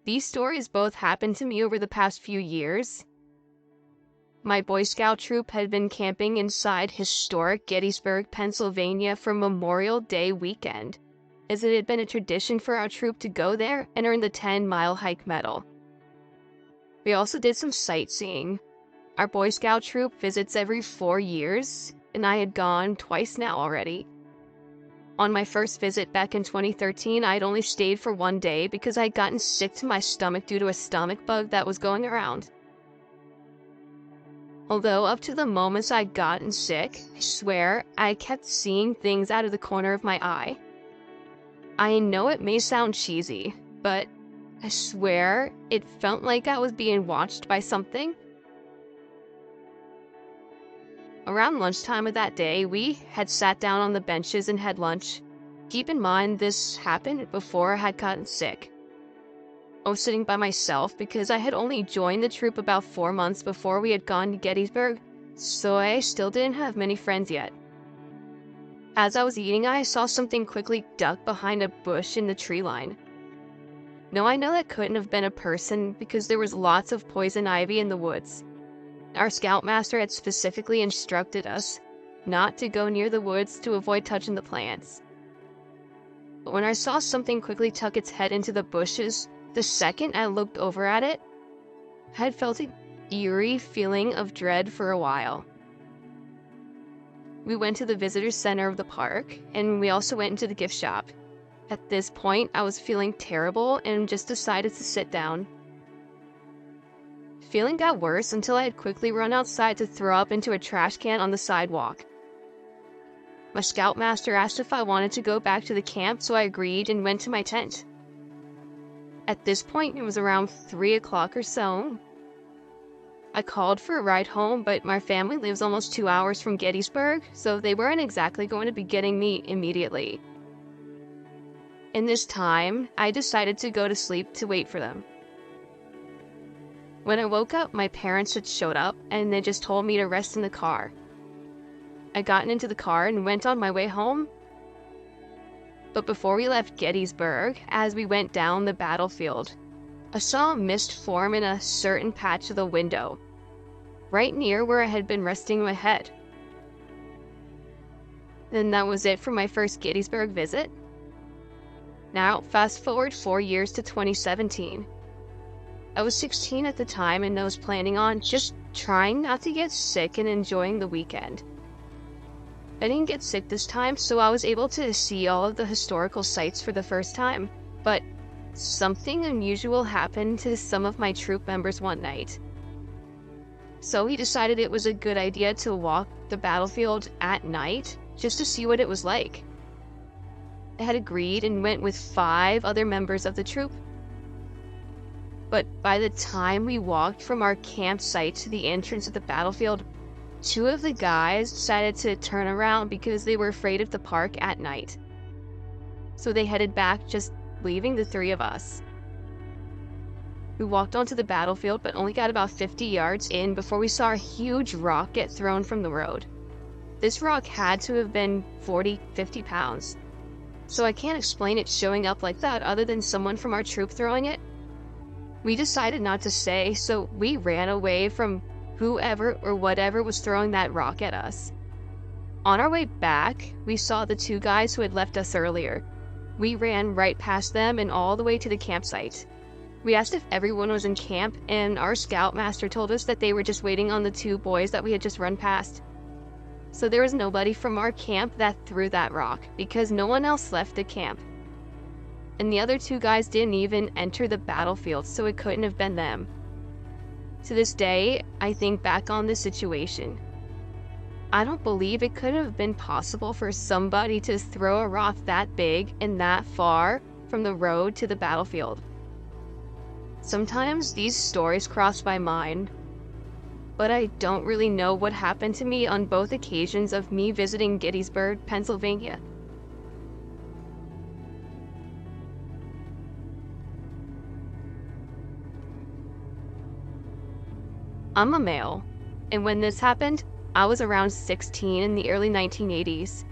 These stories both happened to me over the past few years. My Boy Scout troop had been camping inside historic Gettysburg, Pennsylvania for Memorial Day weekend, as it had been a tradition for our troop to go there and earn the 10-mile hike medal. We also did some sightseeing. Our Boy Scout troop visits every 4 years, and I had gone twice now already. On my first visit back in 2013, I had only stayed for 1 day because I had gotten sick to my stomach due to a stomach bug that was going around. Although up to the moments I'd gotten sick, I swear, I kept seeing things out of the corner of my eye. I know it may sound cheesy, but I swear it felt like I was being watched by something. Around lunchtime of that day, we had sat down on the benches and had lunch. Keep in mind, this happened before I had gotten sick. I was sitting by myself because I had only joined the troop about 4 months before we had gone to Gettysburg, so I still didn't have many friends yet. As I was eating, I saw something quickly duck behind a bush in the tree line. No, I know that couldn't have been a person because there was lots of poison ivy in the woods. Our scoutmaster had specifically instructed us not to go near the woods to avoid touching the plants. But when I saw something quickly tuck its head into the bushes, the second I looked over at it, I had felt an eerie feeling of dread for a while. We went to the visitor center of the park, and we also went into the gift shop. At this point, I was feeling terrible and just decided to sit down. Feeling got worse until I had quickly run outside to throw up into a trash can on the sidewalk. My scoutmaster asked if I wanted to go back to the camp, so I agreed and went to my tent. At this point, it was around 3 o'clock or so. I called for a ride home, but my family lives almost 2 hours from Gettysburg, so they weren't exactly going to be getting me immediately. In this time, I decided to go to sleep to wait for them. When I woke up, my parents had showed up, and they just told me to rest in the car. I got into the car and went on my way home. But before we left Gettysburg, as we went down the battlefield, I saw a mist form in a certain patch of the window, right near where I had been resting my head. Then that was it for my first Gettysburg visit. Now, fast forward 4 years to 2017. I was 16 at the time and I was planning on just trying not to get sick and enjoying the weekend. I didn't get sick this time, so I was able to see all of the historical sites for the first time, but something unusual happened to some of my troop members one night. So we decided it was a good idea to walk the battlefield at night just to see what it was like. I had agreed and went with 5 other members of the troop. But by the time we walked from our campsite to the entrance of the battlefield, 2 of the guys decided to turn around because they were afraid of the park at night. So they headed back, just leaving the 3 of us. We walked onto the battlefield but only got about 50 yards in before we saw a huge rock get thrown from the road. This rock had to have been 40-50 pounds. So I can't explain it showing up like that other than someone from our troop throwing it. We decided not to say, so we ran away from whoever or whatever was throwing that rock at us. On our way back, we saw the 2 guys who had left us earlier. We ran right past them and all the way to the campsite. We asked if everyone was in camp, and our scoutmaster told us that they were just waiting on the 2 boys that we had just run past. So there was nobody from our camp that threw that rock, because no one else left the camp. And the other 2 guys didn't even enter the battlefield, so it couldn't have been them. To this day, I think back on this situation. I don't believe it could have been possible for somebody to throw a rock that big and that far from the road to the battlefield. Sometimes these stories cross my mind, but I don't really know what happened to me on both occasions of me visiting Gettysburg, Pennsylvania. I'm a male, and when this happened, I was around 16 in the early 1980s.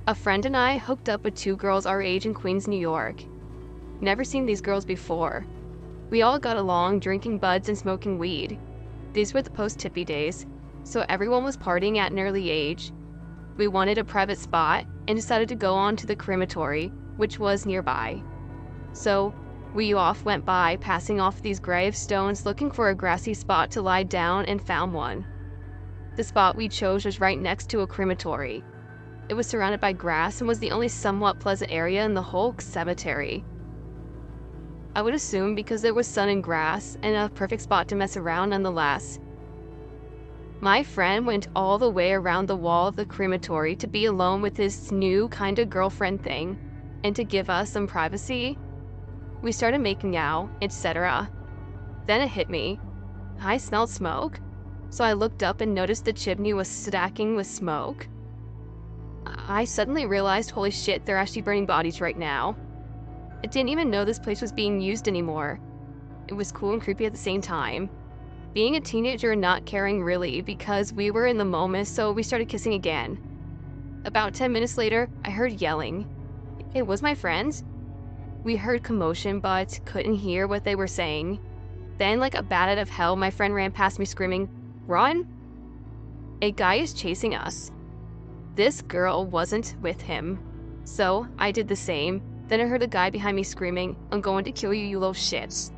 A friend and I hooked up with 2 girls our age in Queens, New York. Never seen these girls before. We all got along, drinking buds and smoking weed. These were the post-hippie days, so everyone was partying at an early age. We wanted a private spot and decided to go on to the crematory, which was nearby. So we off went by, passing off these gravestones, looking for a grassy spot to lie down, and found one. The spot we chose was right next to a crematory. It was surrounded by grass and was the only somewhat pleasant area in the whole cemetery. I would assume because there was sun and grass, and a perfect spot to mess around nonetheless. My friend went all the way around the wall of the crematory to be alone with his new kind of girlfriend thing, and to give us some privacy. We started making out, etc. Then it hit me. I smelled smoke, so I looked up and noticed the chimney was stacking with smoke. I suddenly realized, holy shit, they're actually burning bodies right now. I didn't even know this place was being used anymore. It was cool and creepy at the same time. Being a teenager and not caring really, because we were in the moment, so we started kissing again. About 10 minutes later, I heard yelling. It was my friends. We heard commotion, but couldn't hear what they were saying. Then, like a bat out of hell, my friend ran past me screaming, "Run!" A guy is chasing us. This girl wasn't with him. So I did the same. Then I heard a guy behind me screaming, "I'm going to kill you, you little shits."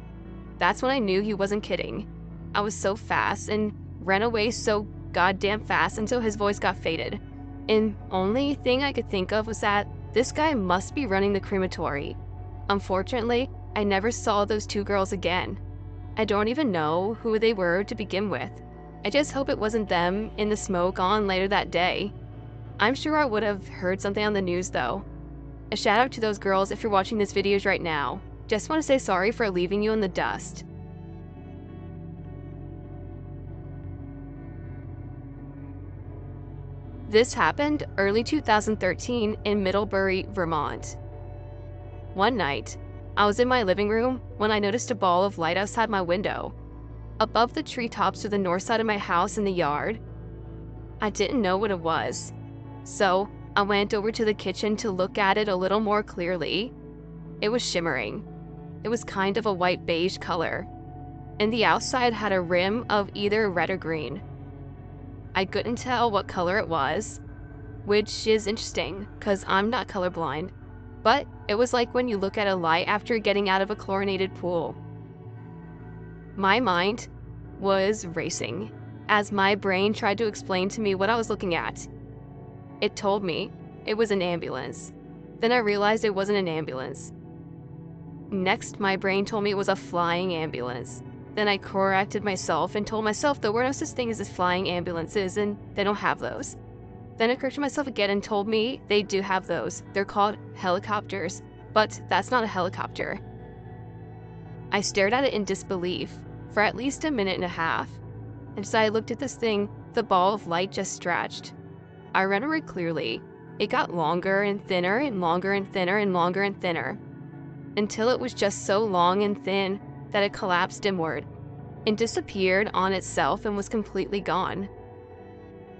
That's when I knew he wasn't kidding. I was so fast and ran away so goddamn fast until his voice got faded. And only thing I could think of was that this guy must be running the crematory. Unfortunately, I never saw those two girls again. I don't even know who they were to begin with. I just hope it wasn't them in the smoke on later that day. I'm sure I would have heard something on the news though. A shout out to those girls if you're watching this video right now. Just want to say sorry for leaving you in the dust. This happened early 2013 in Middlebury, Vermont. One night, I was in my living room when I noticed a ball of light outside my window, above the treetops to the north side of my house in the yard. I didn't know what it was, so I went over to the kitchen to look at it a little more clearly. It was shimmering. It was kind of a white beige color, and the outside had a rim of either red or green. I couldn't tell what color it was, which is interesting because I'm not colorblind, but it was like when you look at a light after getting out of a chlorinated pool. My mind was racing as my brain tried to explain to me what I was looking at. It told me it was an ambulance. Then I realized it wasn't an ambulance. Next, my brain told me it was a flying ambulance. Then I corrected myself and told myself there were no such thing as flying ambulances and they don't have those. Then I corrected myself again and told me they do have those. They're called helicopters, but that's not a helicopter. I stared at it in disbelief for at least a minute and a half. And as I looked at this thing, the ball of light just stretched. I remember it clearly. It got longer and thinner and longer and thinner and longer and thinner, until it was just so long and thin that it collapsed inward and disappeared on itself and was completely gone.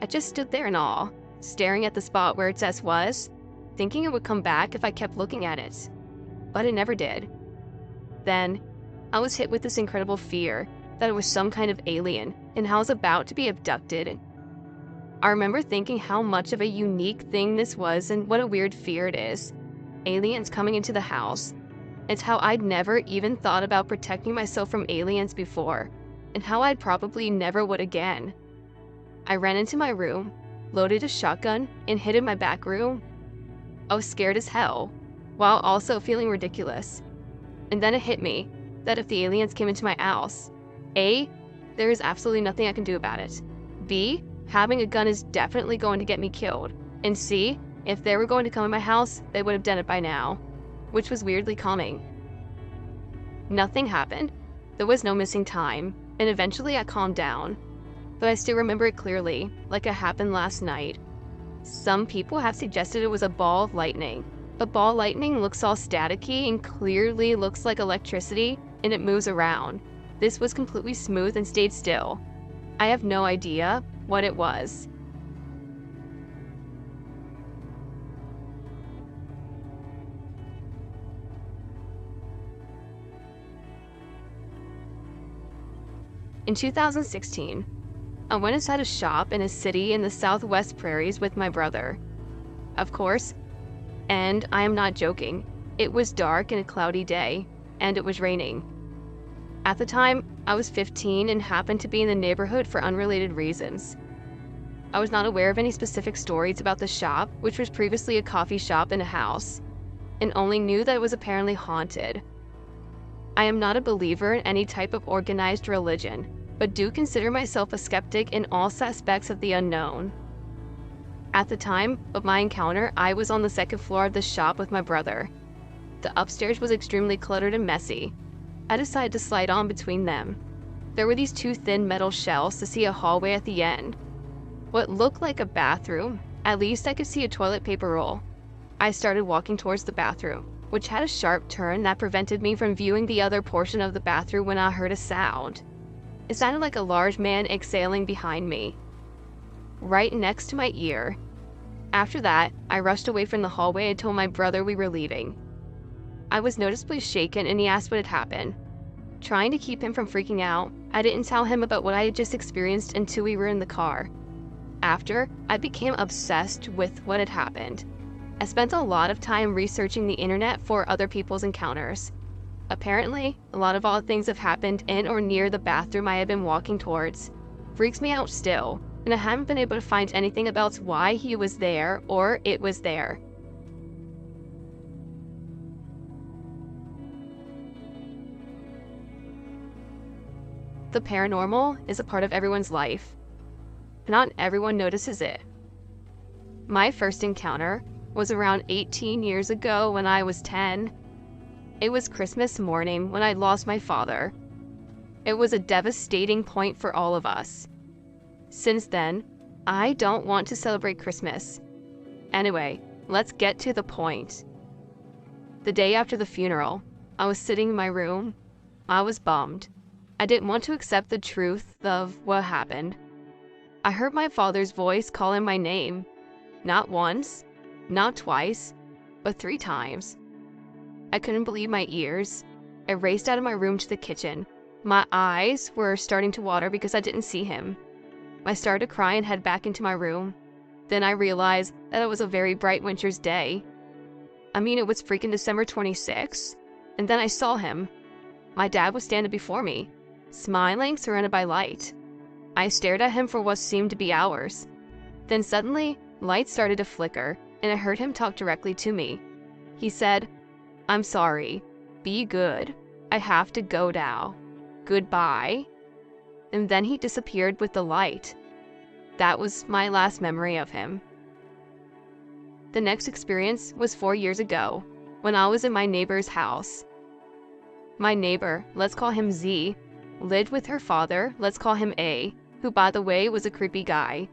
I just stood there in awe, staring at the spot where its S was, thinking it would come back if I kept looking at it. But it never did. Then, I was hit with this incredible fear that it was some kind of alien and I was about to be abducted. I remember thinking how much of a unique thing this was and what a weird fear it is. Aliens coming into the house. It's how I'd never even thought about protecting myself from aliens before, and how I'd probably never would again. I ran into my room, loaded a shotgun, and hid in my back room. I was scared as hell, while also feeling ridiculous. And then it hit me that if the aliens came into my house, A, there is absolutely nothing I can do about it. B, having a gun is definitely going to get me killed. And C, if they were going to come in my house, they would have done it by now. Which was weirdly calming. Nothing happened. There was no missing time, and eventually I calmed down. But I still remember it clearly, like it happened last night. Some people have suggested it was a ball of lightning. But ball of lightning looks all staticky and clearly looks like electricity, and it moves around. This was completely smooth and stayed still. I have no idea what it was. In 2016, I went inside a shop in a city in the Southwest Prairies with my brother. Of course, and I am not joking, it was dark and a cloudy day, and it was raining. At the time, I was 15 and happened to be in the neighborhood for unrelated reasons. I was not aware of any specific stories about the shop, which was previously a coffee shop and a house, and only knew that it was apparently haunted. I am not a believer in any type of organized religion, but do consider myself a skeptic in all aspects of the unknown. At the time of my encounter, I was on the second floor of the shop with my brother. The upstairs was extremely cluttered and messy. I decided to slide on between them. There were these two thin metal shelves to see a hallway at the end. What looked like a bathroom, at least I could see a toilet paper roll. I started walking towards the bathroom, which had a sharp turn that prevented me from viewing the other portion of the bathroom when I heard a sound. It sounded like a large man exhaling behind me, right next to my ear. After that, I rushed away from the hallway and told my brother we were leaving. I was noticeably shaken and he asked what had happened. Trying to keep him from freaking out, I didn't tell him about what I had just experienced until we were in the car. After, I became obsessed with what had happened. I spent a lot of time researching the internet for other people's encounters. Apparently, a lot of odd things have happened in or near the bathroom I had been walking towards. Freaks me out still, and I haven't been able to find anything about why he was there or it was there. The paranormal is a part of everyone's life, but not everyone notices it. My first encounter was around 18 years ago when I was 10. It was Christmas morning when I lost my father. It was a devastating point for all of us. Since then, I don't want to celebrate Christmas. Anyway, let's get to the point. The day after the funeral, I was sitting in my room. I was bummed. I didn't want to accept the truth of what happened. I heard my father's voice calling my name. Not once, not twice, but 3 times. I couldn't believe my ears. I raced out of my room to the kitchen. My eyes were starting to water because I didn't see him. I started to cry and head back into my room. Then I realized that it was a very bright winter's day. I mean, it was freaking December 26th. And then I saw him. My dad was standing before me, smiling, surrounded by light. I stared at him for what seemed to be hours. Then suddenly, light started to flicker, and I heard him talk directly to me. He said, "I'm sorry. Be good. I have to go now. Goodbye." And then he disappeared with the light. That was my last memory of him. The next experience was 4 years ago, when I was in my neighbor's house. My neighbor, let's call him Z, lived with her father, let's call him A, who by the way was a creepy guy.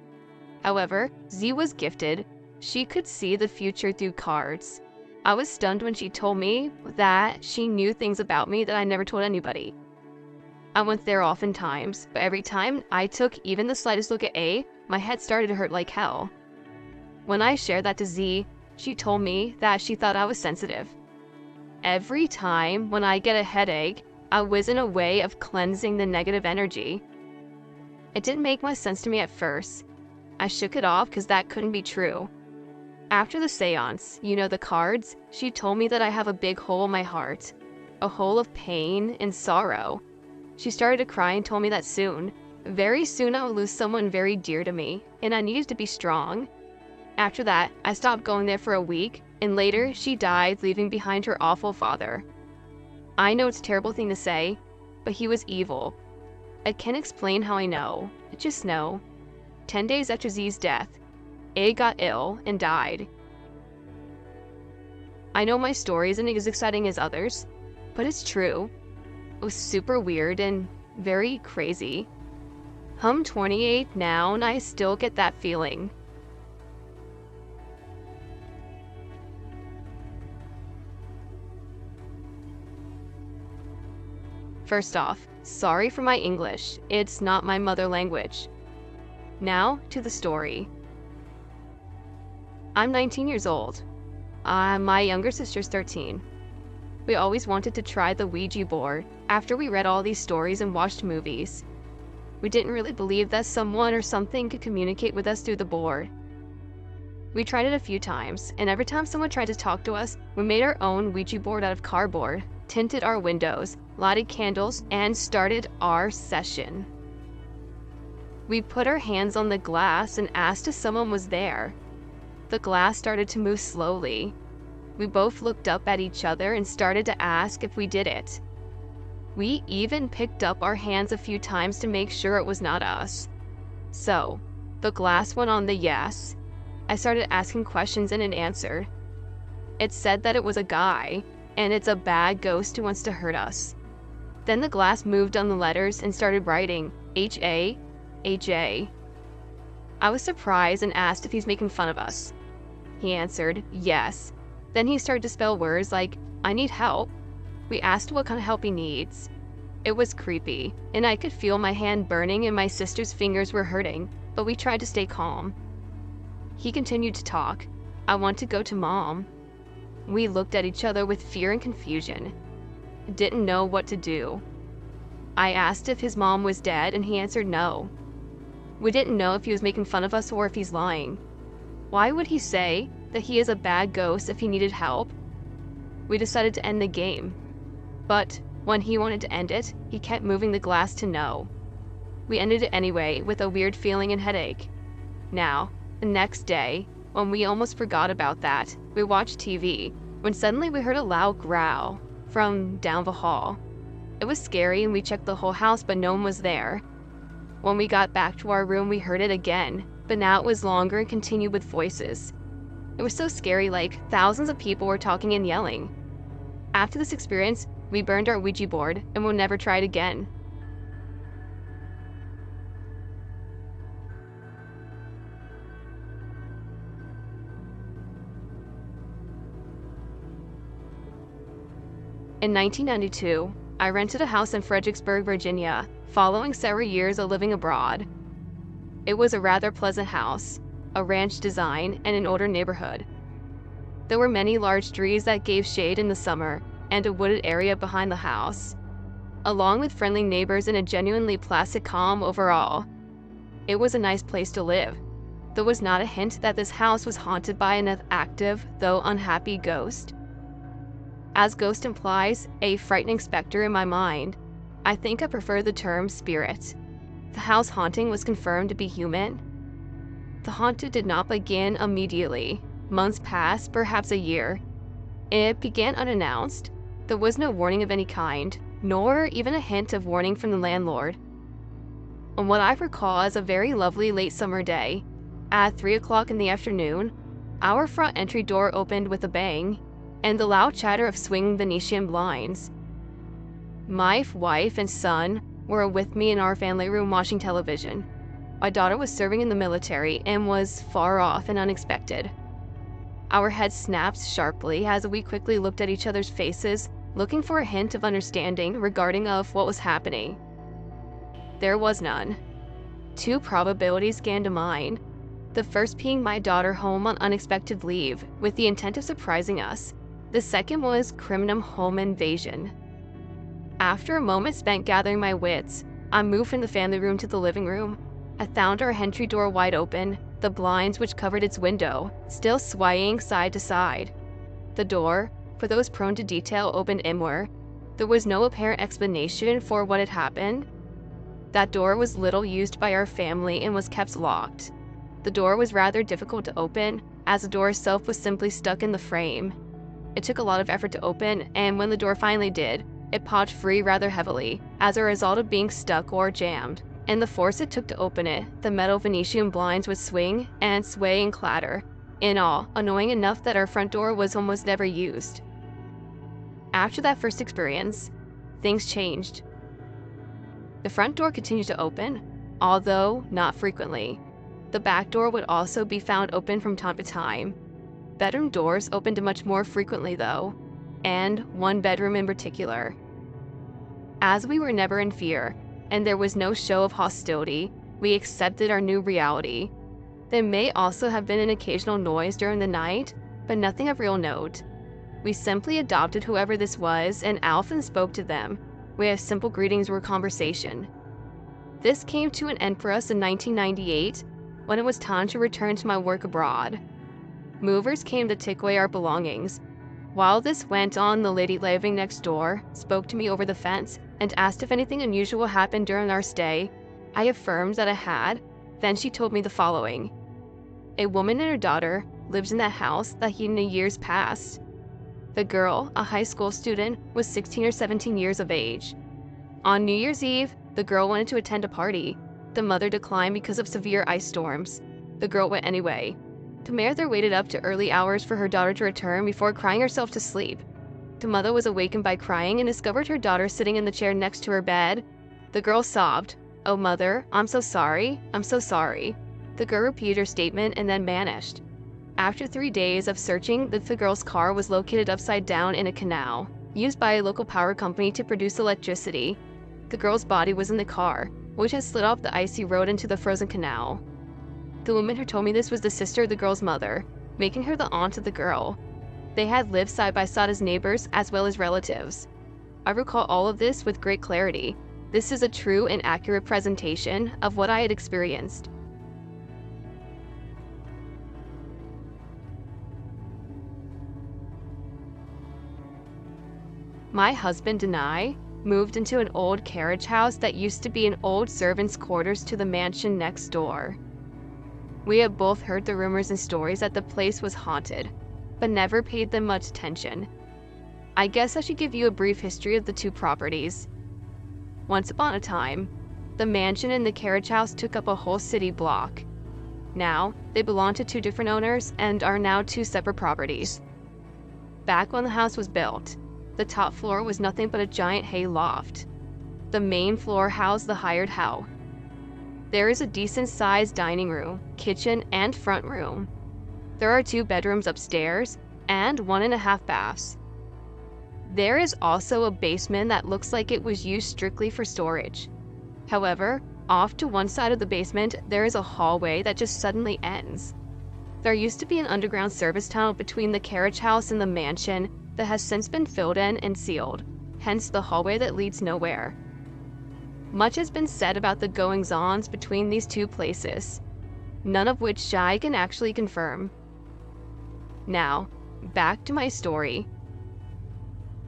However, Z was gifted. She could see the future through cards. I was stunned when she told me that she knew things about me that I never told anybody. I went there oftentimes, but every time I took even the slightest look at A, my head started to hurt like hell. When I shared that to Z, she told me that she thought I was sensitive. Every time when I get a headache, I was in a way of cleansing the negative energy. It didn't make much sense to me at first. I shook it off because that couldn't be true. After the seance, the cards, she told me that I have a big hole in my heart, a hole of pain and sorrow. She started to cry and told me that soon, very soon I would lose someone very dear to me, and I needed to be strong. After that, I stopped going there for a week, and later she died, leaving behind her awful father. I know it's a terrible thing to say, but he was evil. I can't explain how I know. I just know. 10 days after Z's death, A got ill and died. I know my story isn't as exciting as others, but it's true. It was super weird and very crazy. I'm 28 now and I still get that feeling. First off, sorry for my English. It's not my mother language. Now to the story. I'm 19 years old. My younger sister's 13. We always wanted to try the Ouija board after we read all these stories and watched movies. We didn't really believe that someone or something could communicate with us through the board. We tried it a few times, and every time someone tried to talk to us, we made our own Ouija board out of cardboard, tinted our windows, lighted candles, and started our session. We put our hands on the glass and asked if someone was there. The glass started to move slowly. We both looked up at each other and started to ask if we did it. We even picked up our hands a few times to make sure it was not us. So, the glass went on the yes. I started asking questions and it answered. It said that it was a guy, and it's a bad ghost who wants to hurt us. Then the glass moved on the letters and started writing H-A, H-A. I was surprised and asked if he's making fun of us. He answered, yes. Then he started to spell words like, I need help. We asked what kind of help he needs. It was creepy, and I could feel my hand burning and my sister's fingers were hurting, but we tried to stay calm. He continued to talk. I want to go to Mom. We looked at each other with fear and confusion. Didn't know what to do. I asked if his mom was dead, and he answered no. We didn't know if he was making fun of us or if he's lying. Why would he say that he is a bad ghost if he needed help? We decided to end the game. But when he wanted to end it, he kept moving the glass to no. We ended it anyway with a weird feeling and headache. Now, the next day, when we almost forgot about that, we watched TV, when suddenly we heard a loud growl from down the hall. It was scary and we checked the whole house, but no one was there. When we got back to our room, we heard it again, but now it was longer and continued with voices. It was so scary, like thousands of people were talking and yelling. After this experience, we burned our Ouija board and we'll never try it again. In 1992, I rented a house in Fredericksburg, Virginia, following several years of living abroad. It was a rather pleasant house, a ranch design, and an older neighborhood. There were many large trees that gave shade in the summer, and a wooded area behind the house, along with friendly neighbors and a genuinely placid calm overall. It was a nice place to live. There was not a hint that this house was haunted by an active, though unhappy ghost. As ghost implies, a frightening specter in my mind, I think I prefer the term spirit. The house haunting was confirmed to be human. The haunting did not begin immediately. Months passed, perhaps a year. It began unannounced. There was no warning of any kind, nor even a hint of warning from the landlord. On what I recall as a very lovely late summer day, at 3 o'clock in the afternoon, our front entry door opened with a bang, and the loud chatter of swinging Venetian blinds. My wife and son were with me in our family room watching television. My daughter was serving in the military and was far off and unexpected. Our heads snapped sharply as we quickly looked at each other's faces, looking for a hint of understanding regarding of what was happening. There was none. Two probabilities came to mind. The first being my daughter home on unexpected leave, with the intent of surprising us. The second was criminal home invasion. After a moment spent gathering my wits, I moved from the family room to the living room. I found our entry door wide open, the blinds which covered its window still swaying side to side. The door, for those prone to detail, opened inward. There was no apparent explanation for what had happened. That door was little used by our family and was kept locked. The door was rather difficult to open, as the door itself was simply stuck in the frame. It took a lot of effort to open, and when the door finally did, it popped free rather heavily, as a result of being stuck or jammed. And the force it took to open it, the metal Venetian blinds would swing and sway and clatter. In all, annoying enough that our front door was almost never used. After that first experience, things changed. The front door continued to open, although not frequently. The back door would also be found open from time to time. Bedroom doors opened much more frequently though, and one bedroom in particular. As we were never in fear, and there was no show of hostility, we accepted our new reality. There may also have been an occasional noise during the night, but nothing of real note. We simply adopted whoever this was and often spoke to them. We had simple greetings or conversation. This came to an end for us in 1998 when it was time to return to my work abroad. Movers came to take away our belongings. While this went on, the lady living next door spoke to me over the fence and asked if anything unusual happened during our stay. I affirmed that it had. Then she told me the following. A woman and her daughter lived in that house that in the years past. The girl, a high school student, was 16 or 17 years of age. On New Year's Eve, the girl wanted to attend a party. The mother declined because of severe ice storms. The girl went anyway. The mother waited up to early hours for her daughter to return before crying herself to sleep. The mother was awakened by crying and discovered her daughter sitting in the chair next to her bed. The girl sobbed, "Oh mother, I'm so sorry, I'm so sorry." The girl repeated her statement and then vanished. After 3 days of searching, the girl's car was located upside down in a canal, used by a local power company to produce electricity. The girl's body was in the car, which had slid off the icy road into the frozen canal. The woman who told me this was the sister of the girl's mother, making her the aunt of the girl. They had lived side by side as neighbors as well as relatives. I recall all of this with great clarity. This is a true and accurate presentation of what I had experienced. My husband and I moved into an old carriage house that used to be an old servant's quarters to the mansion next door. We had both heard the rumors and stories that the place was haunted, but never paid them much attention. I guess I should give you a brief history of the two properties. Once upon a time, the mansion and the carriage house took up a whole city block. Now, they belong to two different owners and are now two separate properties. Back when the house was built, the top floor was nothing but a giant hay loft. The main floor housed the hired house. There is a decent-sized dining room, kitchen, and front room. There are 2 bedrooms upstairs and 1.5 baths. There is also a basement that looks like it was used strictly for storage. However, off to one side of the basement, there is a hallway that just suddenly ends. There used to be an underground service tunnel between the carriage house and the mansion that has since been filled in and sealed, hence the hallway that leads nowhere. Much has been said about the goings-ons between these two places, none of which I can actually confirm. Now, back to my story.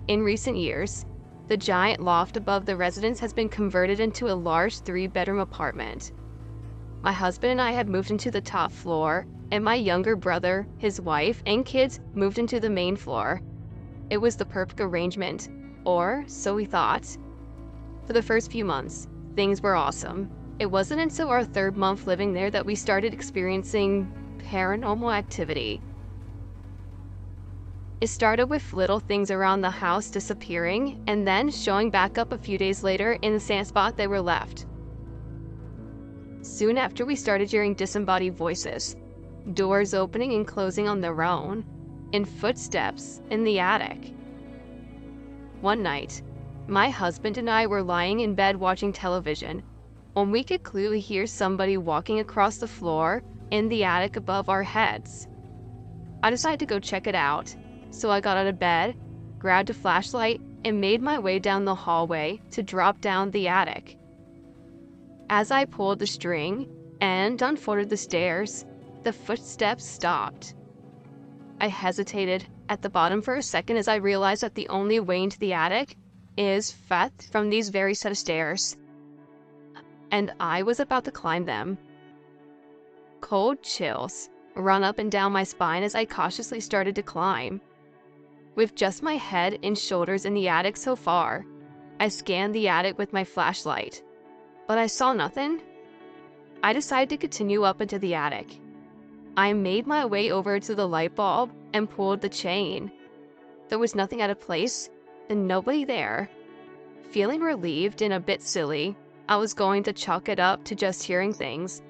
In recent years, the giant loft above the residence has been converted into a large 3-bedroom apartment. My husband and I have moved into the top floor, and my younger brother, his wife, and kids moved into the main floor. It was the perfect arrangement, or so we thought. For the first few months, things were awesome. It wasn't until our 3rd month living there that we started experiencing paranormal activity. It started with little things around the house disappearing and then showing back up a few days later in the same spot they were left. Soon after, we started hearing disembodied voices, doors opening and closing on their own, and footsteps in the attic. One night, my husband and I were lying in bed watching television when we could clearly hear somebody walking across the floor in the attic above our heads. I decided to go check it out, so I got out of bed, grabbed a flashlight, and made my way down the hallway to drop down the attic. As I pulled the string and unfolded the stairs, the footsteps stopped. I hesitated at the bottom for a second as I realized that the only way into the attic is from these very set of stairs, and I was about to climb them. Cold chills run up and down my spine as I cautiously started to climb. With just my head and shoulders in the attic so far, I scanned the attic with my flashlight, but I saw nothing. I decided to continue up into the attic. I made my way over to the light bulb and pulled the chain. There was nothing out of place and nobody there. Feeling relieved and a bit silly, I was going to chalk it up to just hearing things.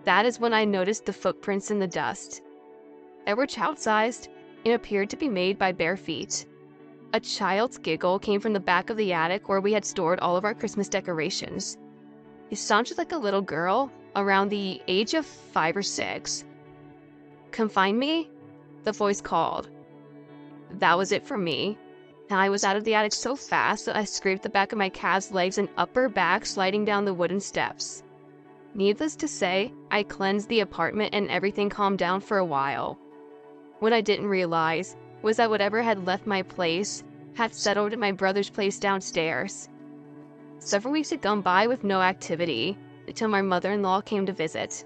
That is when I noticed the footprints in the dust. They were child-sized and appeared to be made by bare feet. A child's giggle came from the back of the attic where we had stored all of our Christmas decorations. It sounded like a little girl around the age of 5 or 6. "Come find me?" the voice called. That was it for me. I was out of the attic so fast that I scraped the back of my calves, legs, and upper back sliding down the wooden steps. Needless to say, I cleansed the apartment and everything calmed down for a while. What I didn't realize was that whatever had left my place had settled in my brother's place downstairs. Several weeks had gone by with no activity until my mother-in-law came to visit.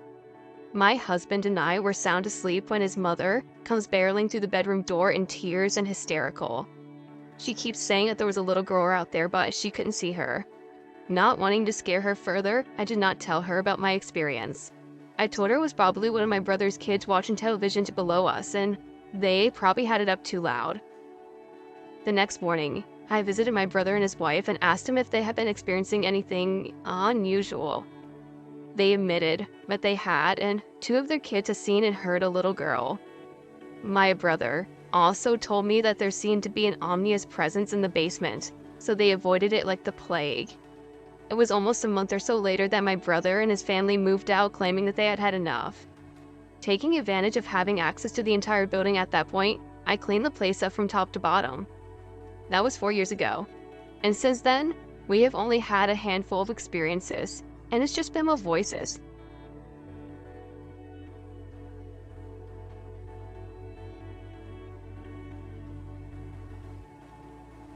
My husband and I were sound asleep when his mother comes barreling through the bedroom door in tears and hysterical. She keeps saying that there was a little girl out there, but she couldn't see her. Not wanting to scare her further, I did not tell her about my experience. I told her it was probably one of my brother's kids watching television below us, and they probably had it up too loud. The next morning, I visited my brother and his wife and asked them if they had been experiencing anything unusual. They admitted that they had, and two of their kids had seen and heard a little girl. My brother also told me that there seemed to be an ominous presence in the basement, so they avoided it like the plague. It was almost a month or so later that my brother and his family moved out, claiming that they had had enough. Taking advantage of having access to the entire building at that point, I cleaned the place up from top to bottom. That was 4 years ago, and since then, we have only had a handful of experiences, and it's just been with voices.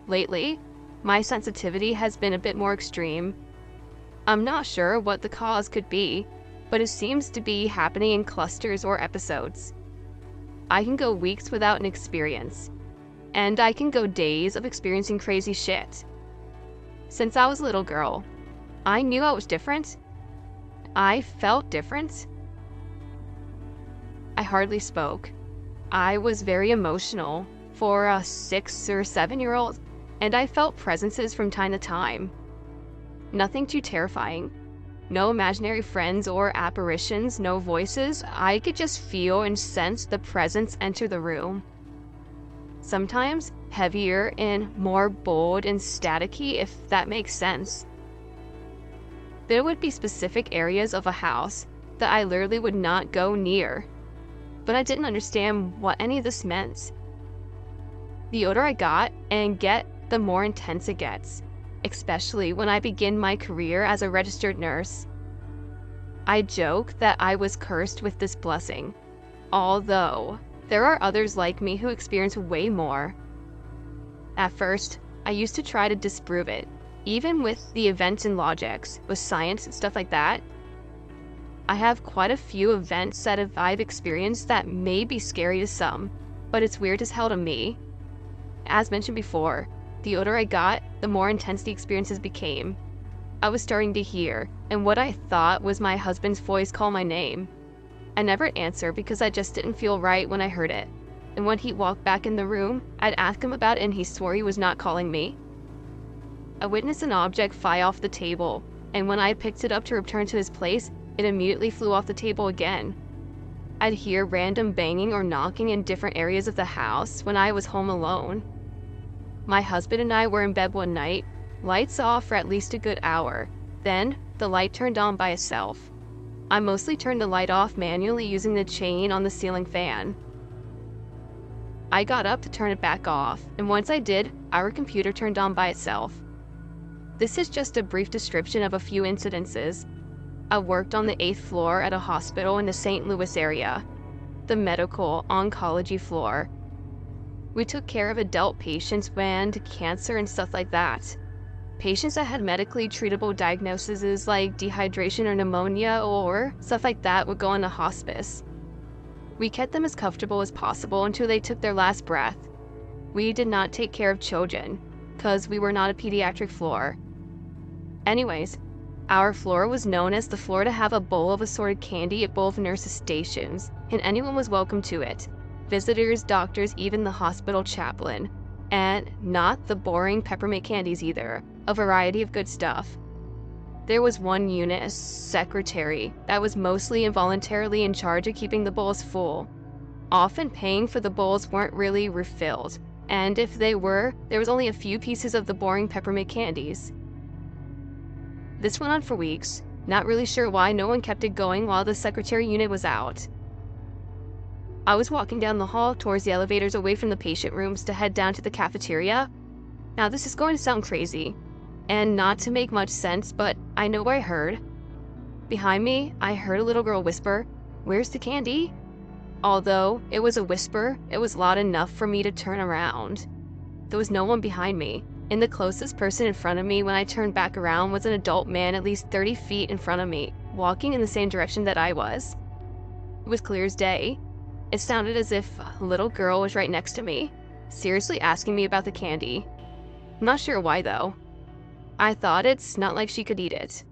Lately, my sensitivity has been a bit more extreme. I'm not sure what the cause could be, but it seems to be happening in clusters or episodes. I can go weeks without an experience, and I can go days of experiencing crazy shit. Since I was a little girl, I knew I was different. I felt different. I hardly spoke. I was very emotional for a 6 or 7-year-old, and I felt presences from time to time. Nothing too terrifying. No imaginary friends or apparitions, no voices. I could just feel and sense the presence enter the room. Sometimes heavier and more bold and staticky, if that makes sense. There would be specific areas of a house that I literally would not go near, but I didn't understand what any of this meant. The older I got and get, the more intense it gets, especially when I begin my career as a registered nurse. I joke that I was cursed with this blessing, although there are others like me who experience way more. At first, I used to try to disprove it, even with the events and logics, with science and stuff like that. I have quite a few events that I've experienced that may be scary to some, but it's weird as hell to me. As mentioned before, the older I got, the more intense the experiences became. I was starting to hear, and what I thought was my husband's voice call my name. I never answered because I just didn't feel right when I heard it, and when he walked back in the room, I'd ask him about it and he swore he was not calling me. I witnessed an object fly off the table, and when I picked it up to return to his place, it immediately flew off the table again. I'd hear random banging or knocking in different areas of the house when I was home alone. My husband and I were in bed one night, lights off for at least a good hour. Then, the light turned on by itself. I mostly turned the light off manually using the chain on the ceiling fan. I got up to turn it back off, and once I did, our computer turned on by itself. This is just a brief description of a few incidences. I worked on the 8th floor at a hospital in the St. Louis area, the medical oncology floor. We took care of adult patients with cancer and stuff like that. Patients that had medically treatable diagnoses like dehydration or pneumonia or stuff like that would go into hospice. We kept them as comfortable as possible until they took their last breath. We did not take care of children, because we were not a pediatric floor. Anyways, our floor was known as the floor to have a bowl of assorted candy at both nurses' stations, and anyone was welcome to it. Visitors, doctors, even the hospital chaplain. And not the boring peppermint candies either, a variety of good stuff. There was one unit, a secretary, that was mostly involuntarily in charge of keeping the bowls full. Often paying for the bowls weren't really refilled, and if they were, there was only a few pieces of the boring peppermint candies. This went on for weeks, not really sure why no one kept it going while the secretary unit was out. I was walking down the hall towards the elevators away from the patient rooms to head down to the cafeteria Now, this is going to sound crazy and not to make much sense, but I know what I heard. Behind me, I heard a little girl whisper, "Where's the candy?" Although it was a whisper, it was loud enough for me to turn around. There was no one behind me, and the closest person in front of me when I turned back around was an adult man at least 30 feet in front of me, walking in the same direction that I was. It was clear as day. It sounded as if a little girl was right next to me, seriously asking me about the candy. I'm not sure why though. I thought it's not like she could eat it.